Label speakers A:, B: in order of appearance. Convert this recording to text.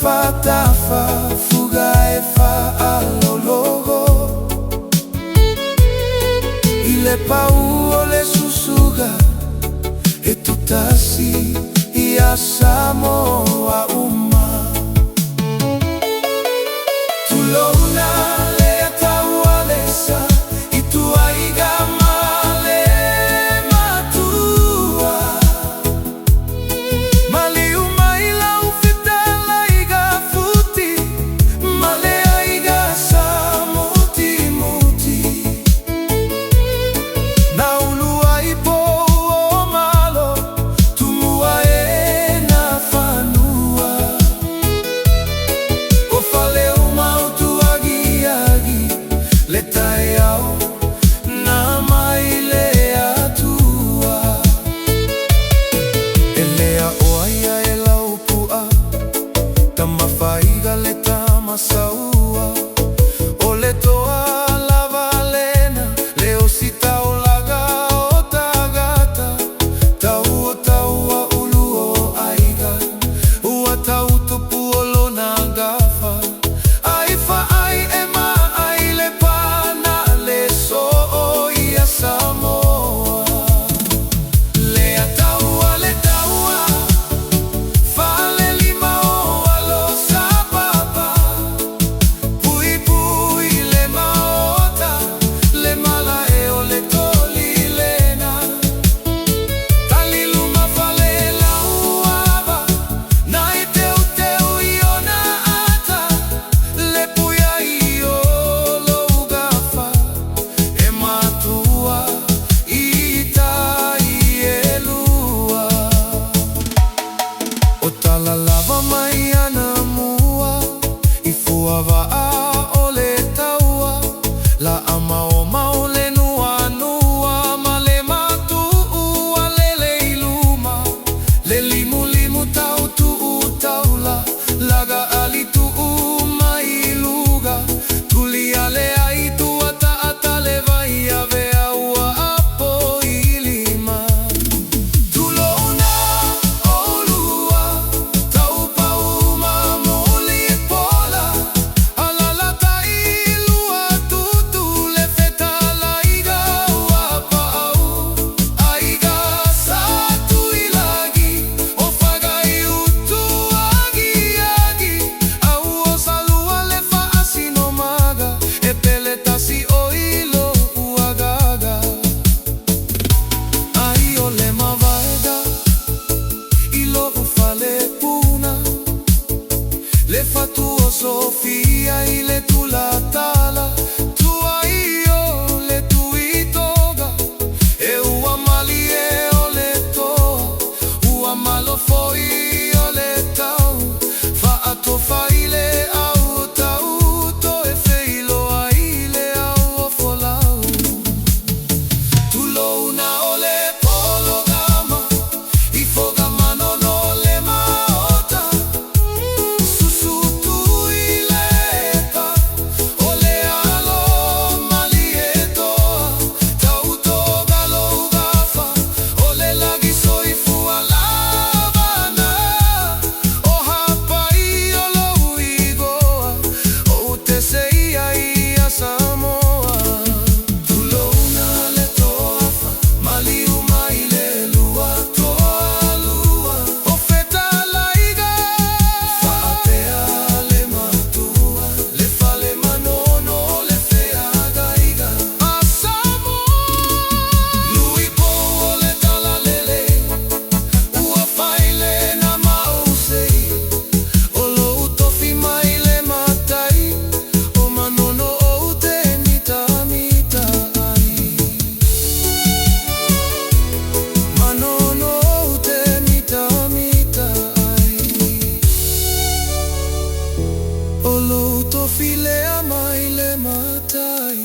A: fatafa fuga e fa alologo ile pau le susuga e tutasi ia Samoa uma tulona le ataua lesa itu aiga male matua mali umaila ufitala iga futi male aiga samuti muti na ulua ipo o malo tumua e na fanua o fale uma utuagi le taiao na maile atua elea oaia e laupua tamawhaiga le tamasaua o le toa lava lena leo si tau laga o tagata tau o taua ulu o aiga ua tau tupu o lona gafa aifa ai e ma ai le pana le so o ia Samoa le taua fale lima o alo sapapa pui pui le maota le mala e o le toli lena taliluma fale lauava na i teu iona ata le puia i o lougafa e matua i tai e lua o tala lava mai ana mua i fuava a o le taua la ama o mau le nua nua ma le matu ua le iluma le limu limu tau tu taula laga ali tu mai luga tuli ale ai tu ata le vai ave ua apo i lima tulona olua tau pauma moli pola alalata i lua tutu le fetala iga ua pau aiga satu ilagi o fagai utu agi au o salua le faasino maga e peletasi o ilo ua gaga ai o le mavaega ilo ufale puna le fatu o Sofia i le tulatala tua io le tuitoga e ua mali e o le toa ua malo foi o le tau fa ato faile au tau to e feilo ai le au o folau tulona o le pologama i foga mano no le maota susu tu i lepa o le alo mali e toa tau toga lougafa o le lagi soifua lavana o hapai o lou igoa o te seia ia Samoa tulona le toafa mali umai le lua toa lua o fetala iga faapea le matua le fale manono le feaga iga a Samoa lui po o le tala lele ua faile na mausei o lou tofi mai le matai o manono o te mita ai manono o te mita ai o lou tofi lea mai le matai